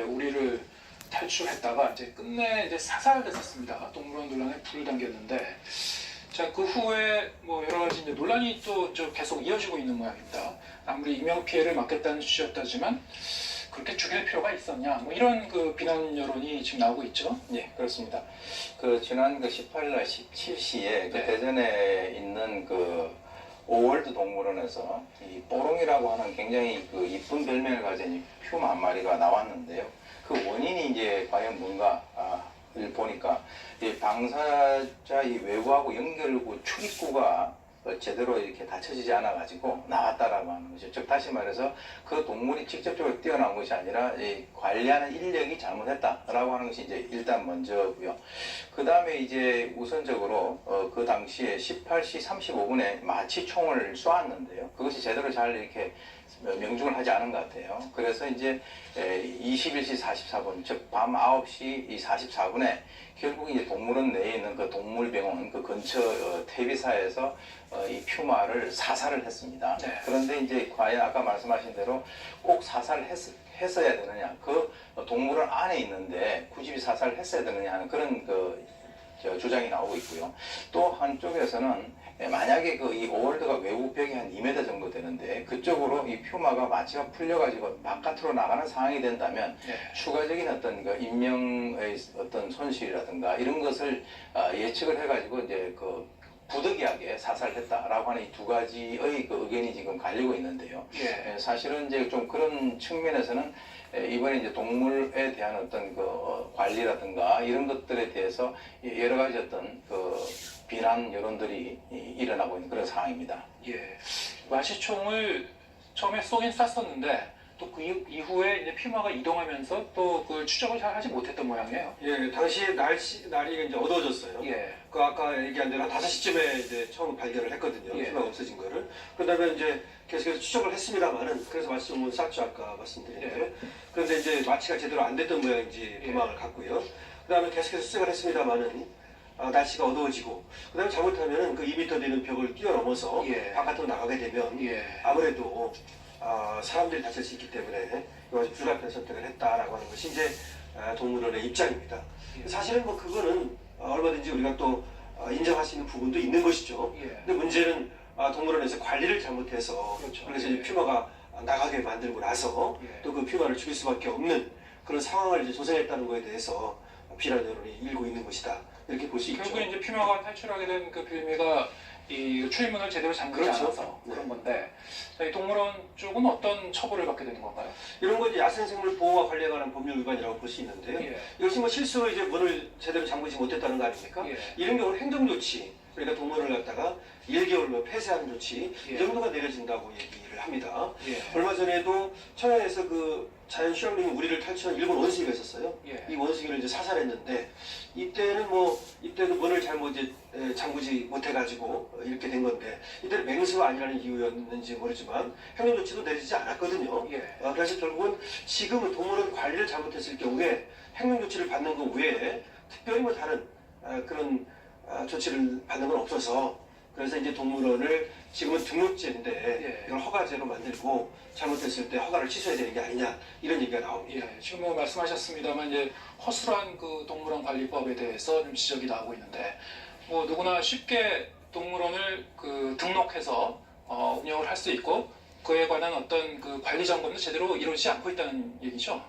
우리를 탈출했다가 이제 끝내 이제 사살됐었습니다. 동물원 논란에 불을 당겼는데, 자, 그 후에 뭐 여러 가지 이제 논란이 또 계속 이어지고 있는 모양입니다. 아무리 인명 피해를 막겠다는 취지였다지만 그렇게 죽일 필요가 있었냐, 뭐 이런 그 비난 여론이 지금 나오고 있죠. 예, 그렇습니다. 지난 18일 날 17시에 네. 대전에 있는 오월드 동물원에서 이 뽀롱이라고 하는 굉장히 이쁜 별명을 가진 이 퓨마 한 마리가 나왔는데요. 그 원인이 이제 과연 뭔가를 보니까 이 방사자 이 외부하고 연결구 출입구가 제대로 이렇게 닫혀지지 않아가지고 나왔다라고 하는 것이죠. 즉 다시 말해서 그 동물이 직접적으로 뛰어난 것이 아니라 이 관리하는 인력이 잘못했다라고 하는 것이 이제 일단 먼저고요. 그 다음에 이제 우선적으로 그 당시에 18시 35분에 마취총을 쏘았는데요. 그것이 제대로 잘 이렇게 명중을 하지 않은 것 같아요. 그래서 이제 21시 44분, 즉 밤 9시 44분에 결국 이제 동물원 내에 있는 그 동물병원 그 근처 퇴비사에서 이 퓨마를 사살을 했습니다. 네. 그런데 이제 과연 아까 말씀하신 대로 꼭 사살을 했어야 되느냐, 그 동물원 안에 있는데 굳이 사살을 했어야 되느냐 하는 그런 주장이 나오고 있고요. 또 한쪽에서는 만약에 이 오월드가 외부 벽이 한 2m 정도 되는데 그쪽으로 이 퓨마가 마취가 풀려가지고 바깥으로 나가는 상황이 된다면 네. 추가적인 어떤 인명의 어떤 손실이라든가 이런 것을 예측을 해가지고 이제 부득이하게 사살했다라고 하는 이 두 가지의 의견이 지금 갈리고 있는데요. 예. 사실은 이제 좀 그런 측면에서는 이번에 이제 동물에 대한 어떤 관리라든가 이런 것들에 대해서 여러 가지 어떤 비난 여론들이 일어나고 있는 그런 상황입니다. 예. 마취총을 처음에 쏘긴 쐈었는데 또 그 이후에 이제 퓨마가 이동하면서 또 그 추적을 잘 하지 못했던 모양이에요. 예, 당시에 날이 이제 어두워졌어요. 예. 아까 얘기한 대로 한 5시쯤에 이제 처음 발견을 했거든요. 예. 퓨마가 없어진 거를. 그다음에 이제 계속해서 추적을 했습니다만은, 그래서 마취총을 쐈죠, 아까 말씀드렸는데요. 예. 그런데 이제 마취가 제대로 안 됐던 모양인지 도망을 갔고요. 그다음에 계속해서 수색을 했습니다만은, 날씨가 어두워지고, 그다음에 잘못하면은 그 2m 되는 벽을 뛰어넘어서 예. 바깥으로 나가게 되면 예. 아무래도 사람들이 다칠 수 있기 때문에 이것이 불가피한 선택을 했다라고 하는 것이 이제 동물원의 입장입니다. 예. 사실은 뭐 그거는 얼마든지 우리가 또 인정할 수 있는 부분도 있는 것이죠. 예. 근데 문제는 동물원에서 관리를 잘못해서 그렇죠. 그래서 예. 이 퓨마가 나가게 만들고 나서 예. 또 그 퓨마를 죽일 수밖에 없는 그런 상황을 이제 조성했다는 것에 대해서 비난 여론이 일고 있는 것이다. 이렇게 볼 수 있죠. 결국에 이제 퓨마가 탈출하게 된 그 빌미가 이 출입문을 제대로 잠그지 그렇죠. 않아서 네. 그런 건데, 자, 이 동물원 쪽은 어떤 처벌을 받게 되는 건가요? 이런 건 이제 야생생물 보호와 관리에 관한 법률 위반이라고 볼 수 있는데요. 예. 이것이 뭐 실수로 이제 문을 제대로 잠그지 못했다는 거 아닙니까? 예. 이런 경우는 행정조치, 그러니까 동물원을 갖다가 1개월로 폐쇄하는 조치, 예. 이 정도가 내려진다고 얘기를 합니다. 예. 얼마 전에도 천연에서 자연 휴양림이 우리를 탈출한 일본 원숭이가 있었어요. 예. 이 원숭이를 이제 사살했는데 이때도 문을 잘못 이제 잠그지 못해가지고 이렇게 된 건데, 이때는 맹수가 아니라는 이유였는지 모르지만 행정조치도 내리지 않았거든요. 예. 그래서 결국은 지금은 동물원 관리를 잘못했을 경우에 행정조치를 받는 것 외에 특별히 뭐 다른 그런 조치를 받는 건 없어서, 그래서 이제 동물원을 지금은 등록제인데 예. 이걸 허가제로 만들고 잘못했을 때 허가를 취소해야 되는 게 아니냐, 이런 얘기가 나옵니다. 예, 지금 뭐 말씀하셨습니다만 이제 허술한 그 동물원 관리법에 대해서 좀 지적이 나오고 있는데, 뭐 누구나 쉽게 동물원을 등록해서 운영을 할 수 있고 그에 관한 어떤 그 관리 점검도 제대로 이루어지지 않고 있다는 얘기죠.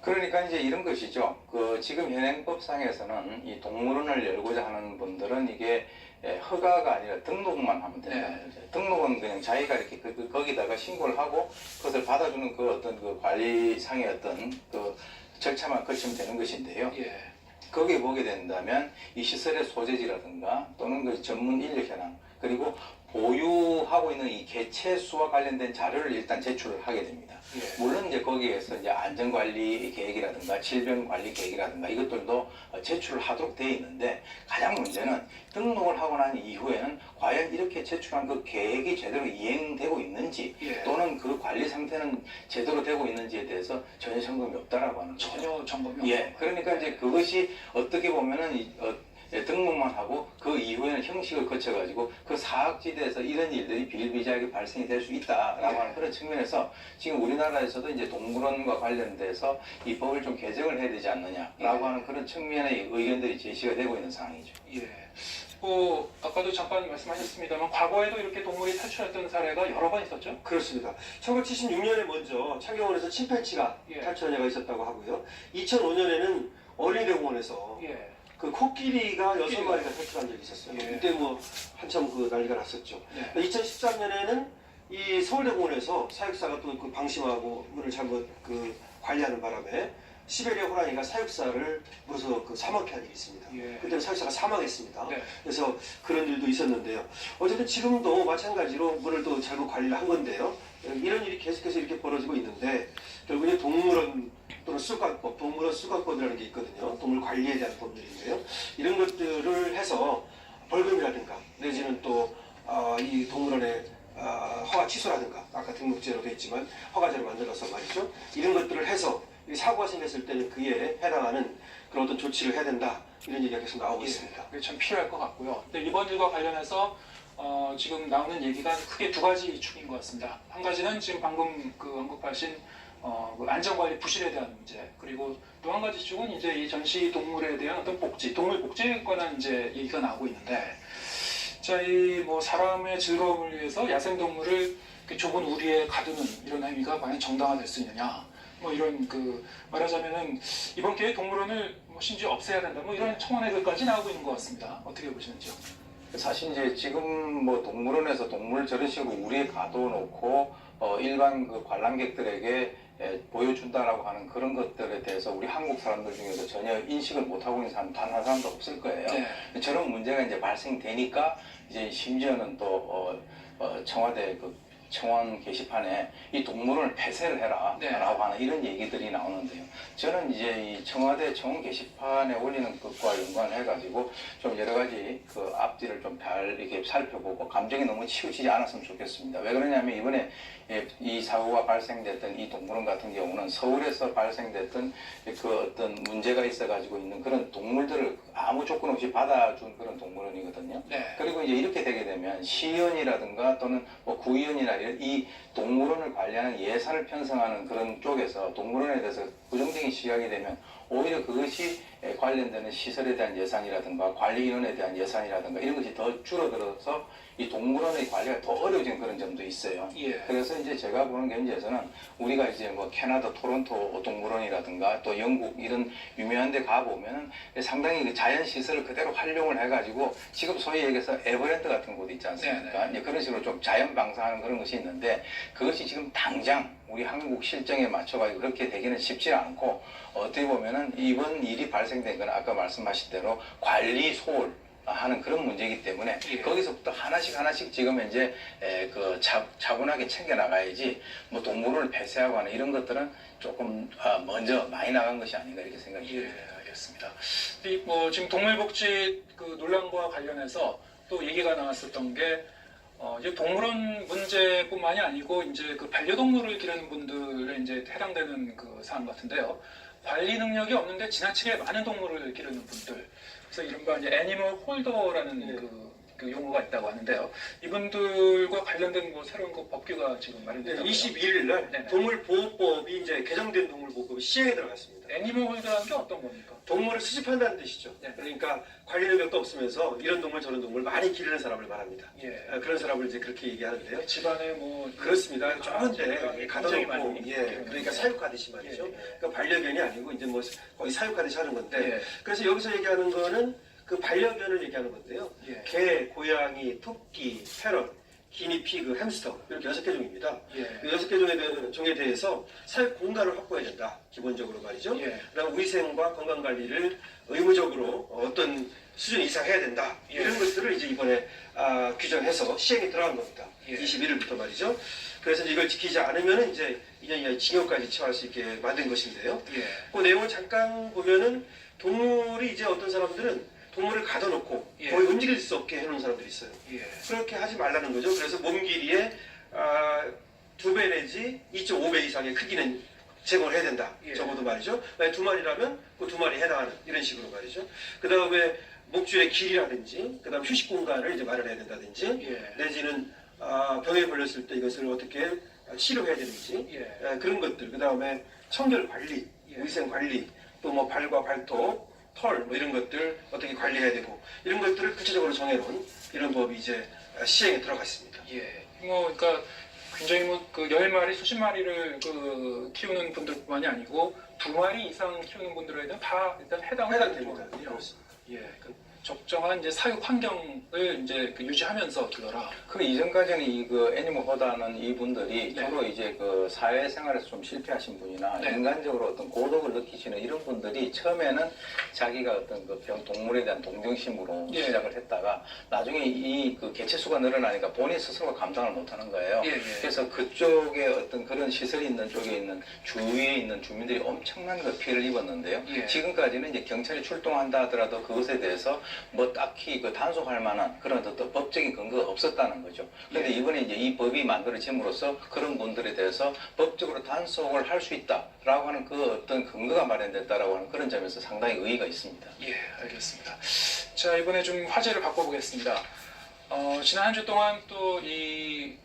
그러니까 이제 이런 것이죠. 지금 현행법상에서는 이 동물원을 열고자 하는 분들은 이게 허가가 아니라 등록만 하면 된다. 네. 등록은 그냥 자기가 이렇게 거기다가 신고를 하고 그것을 받아주는 어떤 관리상의 어떤 절차만 거치면 되는 것인데요. 예. 거기에 보게 된다면 이 시설의 소재지라든가 또는 전문 인력 현황, 그리고 보유하고 있는 이 개체 수와 관련된 자료를 일단 제출을 하게 됩니다. 예. 물론 이제 거기에서 이제 안전관리 계획이라든가 질병관리 계획이라든가 이것들도 제출을 하도록 되어 있는데, 가장 문제는 등록을 하고 난 이후에는 과연 이렇게 제출한 그 계획이 제대로 이행되고 있는지, 예. 또는 그 관리 상태는 제대로 되고 있는지에 대해서 전혀 점검이 없다라고 하는 거죠. 전혀 점검이 예, 그러니까 이제 그것이 어떻게 보면은 등록만 하고 그 이후에는 형식을 거쳐가지고 그 사학지대에서 이런 일들이 비일비재하게 발생이 될 수 있다라고 하는 그런 측면에서 지금 우리나라에서도 이제 동물원과 관련돼서 이 법을 좀 개정을 해야 되지 않느냐라고 하는 그런 측면의 의견들이 제시가 되고 있는 상황이죠. 예. 뭐 아까도 잠깐 말씀하셨습니다만 과거에도 이렇게 동물이 탈출했던 사례가 여러 번 있었죠? 그렇습니다. 1976년에 먼저 창경원에서 침팬치가 예. 탈출한 예가 있었다고 하고요. 2005년에는 어린이대공원에서 예. 그 코끼리가 코끼리가. 6마리가 탈출한 적이 있었어요. 예. 그때 뭐 한참 그 난리가 났었죠. 네. 2013년에는 이 서울대공원에서 사육사가 또 그 방심하고 문을 잘못 그 관리하는 바람에 시베리아 호랑이가 사육사를 물어서 그 사망케 한 일이 있습니다. 예. 그때는 사육사가 사망했습니다. 네. 그래서 그런 일도 있었는데요. 어쨌든 지금도 마찬가지로 물을 또 잘못 관리를 한 건데요. 이런 일이 계속해서 이렇게 벌어지고 있는데 결국에 동물원 또는 수각법, 동물원 수각법이라는 게 있거든요. 동물 관리에 대한 법률인데요. 이런 것들을 해서 벌금이라든가 내지는 또 이 동물원의 허가 취소라든가 아까 등록제로 돼 있지만 허가제로 만들어서 말이죠. 이런 것들을 해서 사고가 생겼을 때는 그에 해당하는 그런 어떤 조치를 해야 된다. 이런 얘기가 계속 나오고 있습니다. 그게 참 필요할 것 같고요. 근데 이번 일과 관련해서 지금 나오는 얘기가 크게 두 가지 축인 것 같습니다. 한 가지는 지금 방금 그 언급하신 그 안전관리 부실에 대한 문제, 그리고 또 한 가지 축은 이제 이 전시 동물에 대한 어떤 복지, 동물 복지에 관한 이제 얘기가 나오고 있는데, 자, 이 뭐 사람의 즐거움을 위해서 야생 동물을 좁은 우리에 가두는 이런 행위가 과연 정당화될 수 있느냐? 뭐 이런 그 말하자면은 이번 기회에 동물원을 뭐 심지어 없애야 된다, 뭐 이런 청원회들까지 나오고 있는 것 같습니다. 어떻게 보시는지요? 사실 이제 지금 뭐 동물원에서 동물을 저런 식으로 우리에 가둬놓고 일반 그 관람객들에게 보여준다라고 하는 그런 것들에 대해서 우리 한국 사람들 중에서 전혀 인식을 못하고 있는 사람 단 한 사람도 없을 거예요. 네. 저런 문제가 이제 발생되니까 이제 심지어는 또 청와대 그 청원 게시판에 이 동물원을 폐쇄를 해라 네. 라고 하는 이런 얘기들이 나오는데요. 저는 이제 이 청와대 청원 게시판에 올리는 것과 연관해가지고 좀 여러 가지 그 앞뒤를 좀 잘 이렇게 살펴보고 감정이 너무 치우치지 않았으면 좋겠습니다. 왜 그러냐면 이번에 이 사고가 발생됐던 이 동물원 같은 경우는 서울에서 발생됐던 그 어떤 문제가 있어가지고 있는 그런 동물들을 아무 조건 없이 받아준 그런 동물원이거든요. 네. 그리고 이제 이렇게 되게 되면 시의원이라든가 또는 뭐 구의원이나 이 동물원을 관리하는 예산을 편성하는 그런 쪽에서 동물원에 대해서 부정적인 시각이 되면 오히려 그것이 관련되는 시설에 대한 예산이라든가 관리 인원에 대한 예산이라든가 이런 것이 더 줄어들어서 이 동물원의 관리가 더 어려워진 그런 점도 있어요. 예. 그래서 이제 제가 보는 견지에서는 우리가 이제 뭐 캐나다 토론토 동물원이라든가 또 영국 이런 유명한 데 가보면은 상당히 그 자연 시설을 그대로 활용을 해가지고 지금 소위 얘기해서 에버랜드 같은 곳 있지 않습니까? 이제 그런 식으로 좀 자연 방사하는 그런 것이 있는데 그것이 지금 당장 우리 한국 실정에 맞춰가지고 그렇게 되기는 쉽지 않고 어떻게 보면은 이번 일이 발생된 건 아까 말씀하신 대로 관리 소홀 하는 그런 문제이기 때문에 예. 거기서부터 하나씩 지금 이제 그 차분하게 챙겨 나가야지 뭐 동물원을 폐쇄하고 하는 이런 것들은 조금 먼저 많이 나간 것이 아닌가 이렇게 생각이 예, 듭니다. 알겠습니다. 이 뭐 지금 동물복지 그 논란과 관련해서 또 얘기가 나왔었던 게 이제 동물원 문제뿐만이 아니고 이제 그 반려동물을 기르는 분들에 이제 해당되는 그 사안 같은데요. 관리 능력이 없는데 지나치게 많은 동물을 기르는 분들, 그래서 이른바 이제 애니멀 홀더라는 그 용어가 있다고 하는데요. 이분들과 관련된 뭐 새로운 그 법규가 지금 마련되고 21일 날 네네. 동물보호법이 이제 개정된 동물보호법이 시행에 들어갔습니다. 애니멀 홀더라는 게 어떤 겁니까? 동물을 수집한다는 뜻이죠. 네. 그러니까 관리 능력도 없으면서 이런 동물 저런 동물 많이 기르는 사람을 말합니다. 예. 그런 사람을 이제 그렇게 얘기하는데요. 집안에 뭐 그렇습니다. 좁은데 굉장히 가둬놓고 많이 그러니까 사육하듯이 말이죠. 예. 그러니까 반려견이 아니고 이제 뭐 거의 사육하듯이 하는 건데 예. 그래서 여기서 얘기하는 거는 그 반려견을 얘기하는 건데요. 예. 개, 고양이, 토끼, 패럿, 기니피그, 햄스터 이렇게 6개 종입니다. 예. 그 6개 종에 대해서 사육 공간을 확보해야 된다. 기본적으로 말이죠. 예. 그다음 위생과 건강 관리를 의무적으로 어떤 수준 이상 해야 된다. 예. 이런 것들을 이제 이번에 규정해서 시행에 들어간 겁니다. 예. 21일부터 말이죠. 그래서 이걸 지키지 않으면 이제 2년 이하의 징역까지 처할 수 있게 만든 것인데요. 예. 그 내용을 잠깐 보면은 동물이 이제 어떤 사람들은 동물을 가둬놓고 예. 거의 움직일 수 없게 해놓은 사람들이 있어요. 예. 그렇게 하지 말라는 거죠. 그래서 몸 길이의 2배 내지 2.5배 이상의 크기는 제공을 해야 된다. 예. 적어도 말이죠. 만약 2마리라면 그 2마리에 해당하는 이런 식으로 말이죠. 그 다음에 목줄의 길이라든지 그다음 휴식 공간을 이제 마련해야 된다든지 예. 내지는 병에 걸렸을 때 이것을 어떻게 치료해야 되는지 예. 그런 것들 그다음에 청결 관리, 예. 위생 관리 또 뭐 발과 발톱, 털 뭐 이런 것들 어떻게 관리해야 되고 이런 것들을 구체적으로 정해놓은 이런 법이 이제 시행에 들어갔습니다. 예. 뭐 그러니까 굉장히 뭐그 10마리, 수십 마리를 그 키우는 분들뿐만이 아니고 2마리 이상 키우는 분들에게는 다 일단 해당되는 해당됩니다. 거거든요. 그렇습니다. 예. 그 적정한 이제 사육 환경을 이제 그 유지하면서 두더라. 그 이전까지는 이 애니멀 호다는 이분들이 네. 주로 이제 그 사회생활에서 좀 실패하신 분이나 네. 인간적으로 어떤 고독을 느끼시는 이런 분들이 처음에는 자기가 어떤 그 동물에 대한 동정심으로 예. 시작을 했다가 나중에 이 그 개체수가 늘어나니까 본인 스스로가 감당을 못하는 거예요. 예, 예. 그래서 그쪽에 어떤 그런 시설이 있는 쪽에 있는 주위에 있는 주민들이 엄청난 그 피해를 입었는데요. 예. 지금까지는 이제 경찰이 출동한다 하더라도 그것에 대해서 뭐 딱히 그 단속할 만한 그런 어떤 법적인 근거가 없었다는 거죠. 그런데 예. 이번에 이제 이 법이 만들어짐으로써 그런 분들에 대해서 법적으로 단속을 할 수 있다라고 하는 그 어떤 근거가 마련됐다라고 하는 그런 점에서 상당히 의의가 있습니다. 예, 알겠습니다. 자, 이번에 좀 화제를 바꿔보겠습니다. 지난 한 주 동안 또 이